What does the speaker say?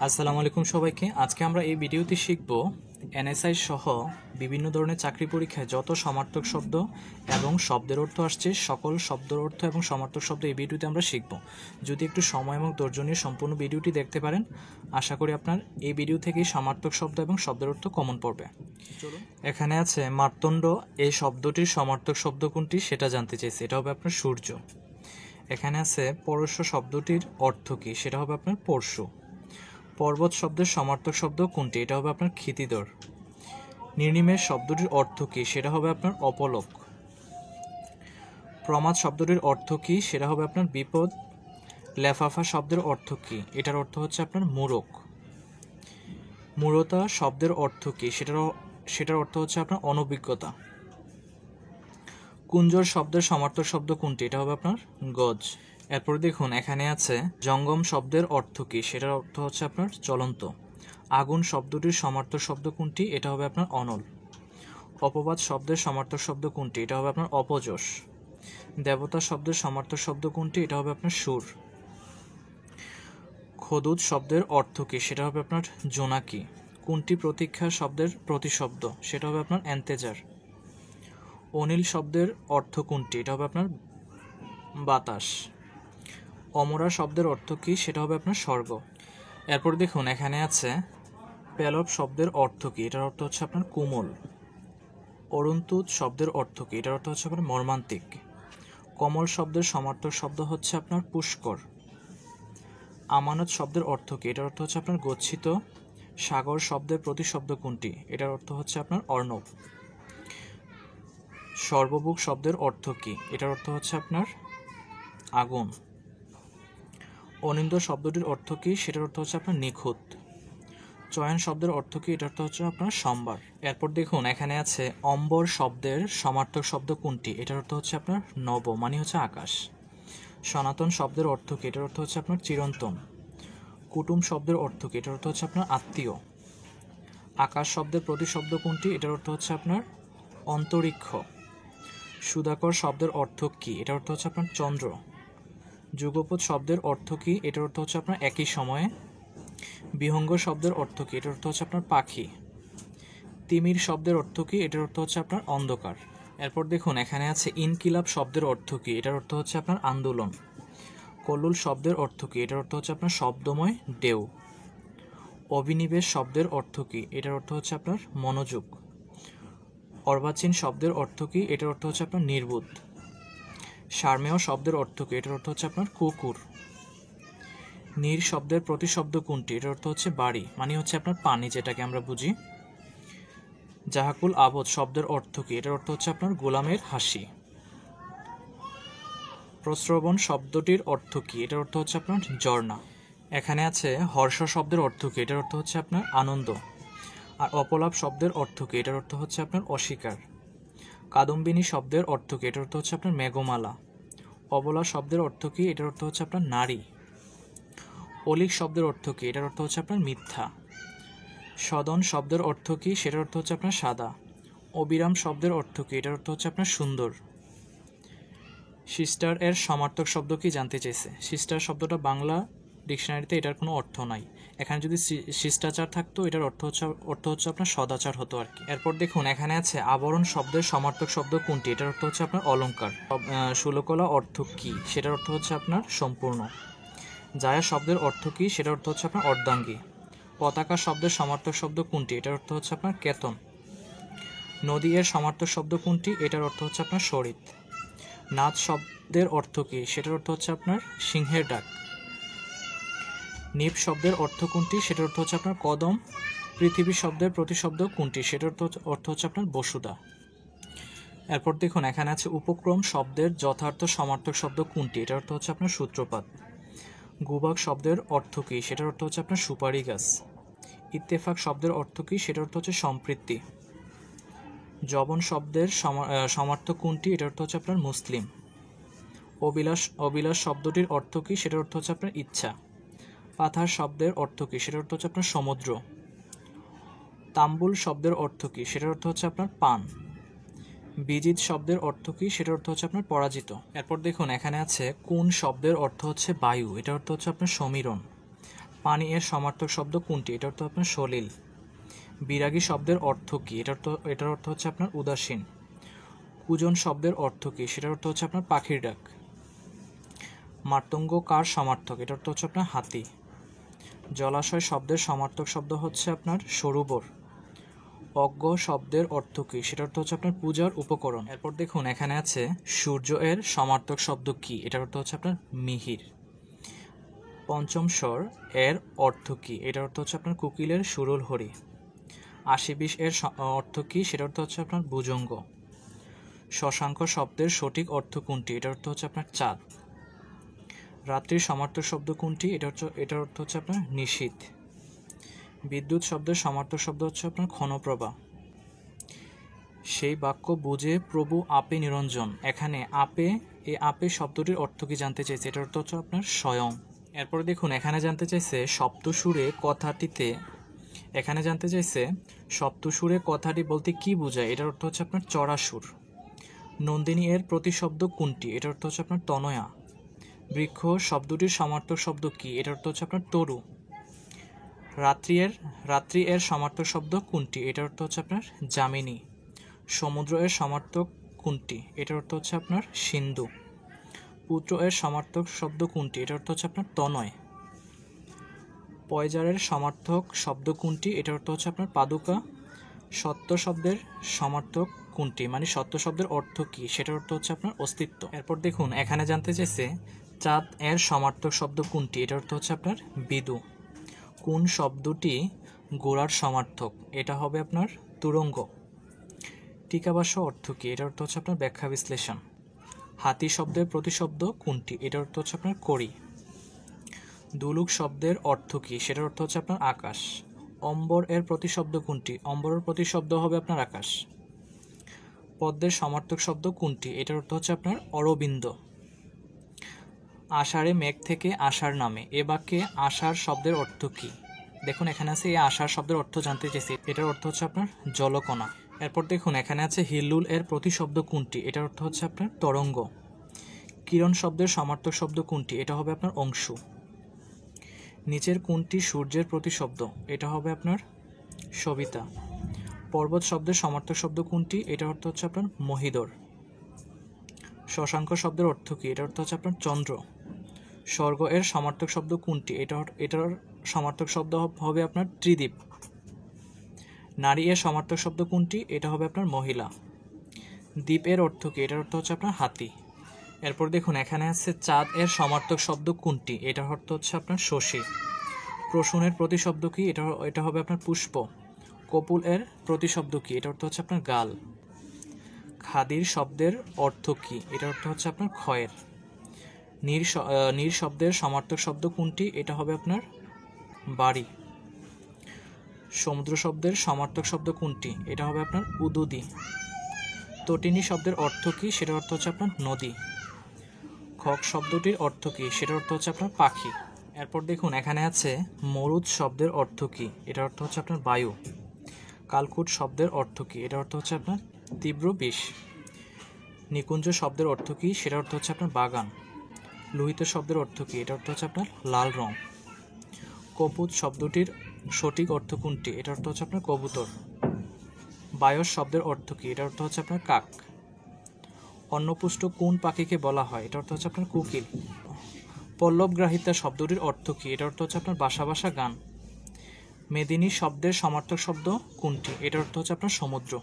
আসসালামু আলাইকুম সবাইকে। আজকে আমরা এই ভিডিওতে শিখব এনএসআই সহ বিভিন্ন ধরনের চাকরি পরীক্ষায় যত সমার্থক শব্দ এবং শব্দের অর্থ আসছে সকল শব্দের অর্থ এবং সমার্থক শব্দ এই ভিডিওতে আমরা শিখব। যদি একটু সময় এবং ধৈর্য নিয়ে সম্পূর্ণ ভিডিওটি দেখতে পারেন, আশা করি আপনার এই ভিডিও থেকেই সমার্থক শব্দ এবং শব্দের অর্থ কমন পড়বে। এখানে আছে মার্তণ্ড, এই শব্দটির সমার্থক শব্দ কোনটি সেটা জানতে চাইছে, এটা হবে আপনার সূর্য। এখানে আছে পরশ শব্দটির অর্থ কী, সেটা হবে আপনার পরশু। পর্বত শব্দের সমার্থক শব্দ কোনটি, এটা হবে আপনার ক্ষিতিধর। নির্নিমেষ শব্দটির অর্থ কী, সেটা হবে আপনার অপলক। প্রমাদ শব্দটির অর্থ কী, সেটা হবে আপনার বিপদ। লেফাফা শব্দের অর্থ কী, এটার অর্থ হচ্ছে আপনার মূরখ। মূঢ়তা শব্দের অর্থ কী, সেটার অর্থ হচ্ছে আপনার অনভিজ্ঞতা। কুঞ্জর শব্দের সমার্থক শব্দ কোনটি, এটা হবে আপনার গজ। এরপর দেখুন এখানে আছে জঙ্গম শব্দের অর্থ কী, সেটার অর্থ হচ্ছে আপনার চলন্ত। আগুন শব্দটির সমার্থক শব্দ কোনটি, এটা হবে আপনার অনল। অপবাদ শব্দের সমার্থক শব্দ কোনটি, এটা হবে আপনার অপযশ। দেবতা শব্দের সমার্থক শব্দ কোনটি, এটা হবে আপনার সুর। খদুদ শব্দের অর্থ কী, সেটা হবে আপনার জোনাকি। কোনটি প্রতীক্ষা শব্দের প্রতিশব্দ, সেটা হবে আপনার এন্তেজার। অনিল শব্দের অর্থ কোনটি, এটা হবে আপনার বাতাস। অমরা শব্দের অর্থ কী, সেটা হবে আপনার স্বর্গ। এরপর দেখুন এখানে আছে পেলব শব্দের অর্থ কী, এটার অর্থ হচ্ছে আপনার কোমল। অরুণতুদ শব্দের অর্থ কী, এটার অর্থ হচ্ছে আপনার মর্মান্তিক। কমল শব্দের সমার্থক শব্দ হচ্ছে আপনার পুষ্কর। আমানত শব্দের অর্থ কী, এটার অর্থ হচ্ছে আপনার গচ্ছিত। সাগর শব্দের প্রতিশব্দ কোনটি, এটার অর্থ হচ্ছে আপনার অর্ণব। সর্বভুক শব্দের অর্থ কী, এটার অর্থ হচ্ছে আপনার আগুন। অনিন্দ শব্দটির অর্থ কী, সেটার অর্থ হচ্ছে আপনার নিখুঁত। চয়ন শব্দের অর্থ কী, এটার অর্থ হচ্ছে আপনার সোমবার। এরপর দেখুন এখানে আছে অম্বর শব্দের সমার্থক শব্দ কোনটি, এটার অর্থ হচ্ছে আপনার নব, মানে হচ্ছে আকাশ। সনাতন শব্দের অর্থ কী, এটার অর্থ হচ্ছে আপনার চিরন্তন। কুটুম শব্দের অর্থ কী, এটার অর্থ হচ্ছে আপনার আত্মীয়। আকাশ শব্দের প্রতিশব্দ কোনটি, এটার অর্থ হচ্ছে আপনার অন্তরিক্ষ। সুধাকর শব্দের অর্থ কী, এটার অর্থ হচ্ছে আপনার চন্দ্র। যুগপৎ শব্দের অর্থ কী, এটার অর্থ হচ্ছে আপনার একই সময়ে। বিহঙ্গ শব্দের অর্থ কী, এটার অর্থ হচ্ছে আপনার পাখি। তিমির শব্দের অর্থ কী, এটার অর্থ হচ্ছে আপনার অন্ধকার। এরপর দেখুন এখানে আছে ইনকিলাব শব্দের অর্থ কী, এটার অর্থ হচ্ছে আপনার আন্দোলন। কল্লুল শব্দের অর্থ কী, এটার অর্থ হচ্ছে আপনার শব্দময় ঢেউ। অভিনিবেশ শব্দের অর্থ কী, এটার অর্থ হচ্ছে আপনার মনোযোগ। অর্বাচীন শব্দের অর্থ কী, এটার অর্থ হচ্ছে আপনার নির্বোধ। সারমেয় শব্দের অর্থ কী, এটার অর্থ হচ্ছে আপনার কুকুর। নীর শব্দের প্রতিশব্দ কোনটি, এটার অর্থ হচ্ছে বাড়ি, মানে হচ্ছে আপনার পানি, যেটাকে আমরা বুঝি। জাহাকুল আবদ শব্দের অর্থ কী, এটার অর্থ হচ্ছে আপনার গোলামের হাসি। প্রশ্রবণ শব্দটির অর্থ কী, এটার অর্থ হচ্ছে আপনার ঝর্ণা। এখানে আছে হর্ষ শব্দের অর্থ কী, এটার অর্থ হচ্ছে আপনার আনন্দ। আর অপলাপ শব্দের অর্থ কী, এটার অর্থ হচ্ছে আপনার অস্বীকার। কাদম্বিনী শব্দের অর্থ কী, এটার অর্থ হচ্ছে আপনার মেঘমালা। অবলা শব্দের অর্থ কী, এটার অর্থ হচ্ছে আপনার নারী। অলিক শব্দের অর্থ কী, এটার অর্থ হচ্ছে আপনার মিথ্যা। সদন শব্দের অর্থ কী, সেটার অর্থ হচ্ছে আপনার সাদা। অবিরাম শব্দের অর্থ কী, এটার অর্থ হচ্ছে আপনার সুন্দর। সিস্টার এর সমার্থক শব্দ কি জানতে চাইছে। সিস্টার শব্দটা বাংলা ডিকশনারিতে এটার কোনো অর্থ নাই। এখানে যদি শিষ্টাচার থাকতো, এটার অর্থ হচ্ছে আপনার সদাচার হতো আর কি। এরপর দেখুন এখানে আছে আবরণ শব্দের সমার্থক শব্দ কোনটি, এটার অর্থ হচ্ছে আপনার অলংকার। ষোলকলা অর্থ কী, সেটার অর্থ হচ্ছে আপনার সম্পূর্ণ। জায়া শব্দের অর্থ কী, সেটার অর্থ হচ্ছে আপনার অর্ধাঙ্গী। পতাকা শব্দের সমার্থক শব্দ কোনটি, এটার অর্থ হচ্ছে আপনার কেতন। নদী এর সমার্থক শব্দ কোনটি, এটার অর্থ হচ্ছে আপনার শরিত। নাদ শব্দের অর্থ কী, সেটার অর্থ হচ্ছে আপনার সিংহের ডাক। নিপ শব্দের অর্থ কোনটি, সেটার অর্থ হচ্ছে আপনার কদম। পৃথিবী শব্দের প্রতিশব্দ কোনটি, সেটার অর্থ হচ্ছে আপনার বসুধা। এরপর দেখুন এখানে আছে উপক্রম শব্দের যথার্থ সমার্থক শব্দ কোনটি, এটার অর্থ হচ্ছে আপনার সূত্রপাত। গুবাক শব্দের অর্থ কী, সেটার অর্থ হচ্ছে আপনার সুপারি গাছ। ইত্তেফাক শব্দের অর্থ কী, সেটার অর্থ হচ্ছে সম্পৃক্তি। যবন শব্দের সমার্থক কোনটি, এটার অর্থ হচ্ছে আপনার মুসলিম। অবিলাস শব্দটির অর্থ কী, সেটার অর্থ হচ্ছে আপনার ইচ্ছা। পাথার শব্দের অর্থ কী, সেটার অর্থ হচ্ছে আপনার সমুদ্র। তাম্বুল শব্দের অর্থ কী, সেটার অর্থ হচ্ছে আপনার পান। বিজিত শব্দের অর্থ কী, সেটার অর্থ হচ্ছে আপনার পরাজিত। এরপর দেখুন এখানে আছে কোন শব্দের অর্থ হচ্ছে বায়ু, এটার অর্থ হচ্ছে আপনার সমীরণ। পানি এর সমার্থক শব্দ কোনটি? এটার অর্থ আপনার সলিল। বিরাগী শব্দের অর্থ কী? এটার অর্থ হচ্ছে আপনার উদাসীন। কুজন শব্দের অর্থ কী? সেটার অর্থ হচ্ছে আপনার পাখির ডাক। মাতঙ্গ কার সমার্থক? এটার অর্থ হচ্ছে আপনার হাতি। জলাশয় শব্দের সমার্থক শব্দ হচ্ছে আপনার সরোবর। অজ্ঞ শব্দের অর্থ কী? সেটার অর্থ হচ্ছে আপনার পূজার উপকরণ। এরপর দেখুন এখানে আছে সূর্য এর সমার্থক শব্দ কী? এটার অর্থ হচ্ছে আপনার মিহির। পঞ্চম স্বর এর অর্থ কী? এটার অর্থ হচ্ছে আপনার কোকিলের সুরল হরি। ৮০-২০ এর অর্থ কী? সেটার অর্থ হচ্ছে আপনার ভুজঙ্গ। শশাঙ্ক শব্দের সঠিক অর্থ কোনটি? এটার অর্থ হচ্ছে আপনার চাঁদ। রাত্রির সমার্থক শব্দ কোনটি? এটার অর্থ হচ্ছে আপনার নিশীথ। বিদ্যুৎ শব্দের সমার্থক শব্দ হচ্ছে আপনার ক্ষণপ্রভা। সেই বাক্য বুঝে প্রভু আপে নিরঞ্জন। এখানে আপে, এই আপে শব্দটির অর্থ কি জানতে চাইছে? এটার অর্থ হচ্ছে আপনার স্বয়ং। এরপরে দেখুন এখানে জানতে চাইছে সপ্তসুরে কথাটি বলতে কি বোঝায়? এটার অর্থ হচ্ছে আপনার চড়াসুর। নন্দিনী এর প্রতিশব্দ কোনটি? এটার অর্থ হচ্ছে আপনার তনয়া। বৃক্ষ শব্দটির সমার্থক শব্দ কি? এটার অর্থ হচ্ছে আপনার তরু। রাত্রি এর সমার্থক শব্দ কোনটি? এটার অর্থ হচ্ছে আপনার যামিনী। সমুদ্র এর সমার্থক কোনটি? এটার অর্থ হচ্ছে আপনার সিন্ধু। পুত্র এর সমার্থক শব্দ কোনটি? এটার অর্থ হচ্ছে আপনার তনয়। পয়জারের সমার্থক শব্দ কোনটি? এটার অর্থ হচ্ছে আপনার পাদুকা। সত্য শব্দের সমার্থক কোনটি? মানে সত্য শব্দের অর্থ কি? সেটার অর্থ হচ্ছে আপনার অস্তিত্ব। এরপর দেখুন এখানে জানতে চাইছে চাঁদ এর সমার্থক শব্দ কোনটি? এটার অর্থ হচ্ছে আপনার বিদু। কোন শব্দটি গোড়ার সমার্থক? এটা হবে আপনার তুরঙ্গ। টিকাভাষ্য অর্থ কী? এটার অর্থ হচ্ছে আপনার ব্যাখ্যা বিশ্লেষণ। হাতি শব্দের প্রতিশব্দ কোনটি? এটার অর্থ হচ্ছে আপনার কড়ি। দুলুক শব্দের অর্থ কী? সেটার অর্থ হচ্ছে আপনার আকাশ। অম্বর এর প্রতিশব্দ কোনটি? অম্বরের প্রতিশব্দ হবে আপনার আকাশ। পদ্মের সমার্থক শব্দ কোনটি? এটার অর্থ হচ্ছে আপনার অরবিন্দ। আষাঢ়ে মেঘ থেকে আষাঢ় নামে, এ বাক্যে আষাঢ় শব্দের অর্থ কী? দেখুন এখানে আছে এই আষাঢ় শব্দের অর্থ জানতে চেয়েছি। এটার অর্থ হচ্ছে আপনার জলকণা। এরপর দেখুন এখানে আছে হিল্লুল এর প্রতিশব্দ কোনটি? এটার অর্থ হচ্ছে আপনার তরঙ্গ। কিরণ শব্দের সমার্থক শব্দ কোনটি? এটা হবে আপনার অংশু। নিচের কোনটি সূর্যের প্রতিশব্দ? এটা হবে আপনার সবিতা। পর্বত শব্দের সমার্থক শব্দ কোনটি? এটার অর্থ হচ্ছে আপনার মহিদর। শশাঙ্ক শব্দের অর্থ কী? এটার অর্থ হচ্ছে আপনার চন্দ্র। স্বর্গ এর সমার্থক শব্দ কোনটি? এটার সমার্থক শব্দ হবে আপনার ত্রিদীপ। নারী এর সমার্থক শব্দ কোনটি? এটা হবে আপনার মহিলা। দ্বীপ এর অর্থ কী? এটার অর্থ হচ্ছে আপনার হাতি। এরপর দেখুন এখানে আছে চাঁদ এর সমার্থক শব্দ কোনটি? এটার অর্থ হচ্ছে আপনার শশী। প্রসূনের প্রতিশব্দ কি? এটা হবে আপনার পুষ্প। কপুল এর প্রতিশব্দ কি? এটার অর্থ হচ্ছে আপনার গাল। খাদির শব্দের অর্থ কি? এটার অর্থ হচ্ছে আপনার ক্ষয়ের। নীর শব্দের সমার্থক শব্দ কোনটি? এটা হবে আপনার বাড়ি। সমুদ্র শব্দের সমার্থক শব্দ কোনটি? এটা হবে আপনার উদুদি। তটিনী শব্দের অর্থ কি? সেটার অর্থ হচ্ছে আপনার নদী। খক শব্দটির অর্থ কি? সেটার অর্থ হচ্ছে আপনার পাখি। এরপর দেখুন এখানে আছে মরুদ শব্দের অর্থ কি? এটার অর্থ হচ্ছে আপনার বায়ু। কালকুট শব্দের অর্থ কি? এটার অর্থ হচ্ছে আপনার তীব্র বিষ। নিকুঞ্জ শব্দের অর্থ কি? সেটার অর্থ হচ্ছে আপনার বাগান। লোহিত শব্দের অর্থ কি? এটার অর্থ হচ্ছে আপনার লাল রং। কপুত শব্দটির সঠিক অর্থ কোনটি? এটার অর্থ হচ্ছে আপনার কবুতর। বায়স শব্দের অর্থ কি? এটার অর্থ হচ্ছে আপনার কাক। অন্নপুষ্ট কোন পাখিকে বলা হয়? এটার অর্থ হচ্ছে আপনার কোকিল। পল্লবগ্রাহিতা শব্দটির অর্থ কি? এটার অর্থ হচ্ছে আপনার বাসা বাসা গান। মেদিনী শব্দের সমার্থক শব্দ কোনটি? এটার অর্থ হচ্ছে আপনার সমুদ্র।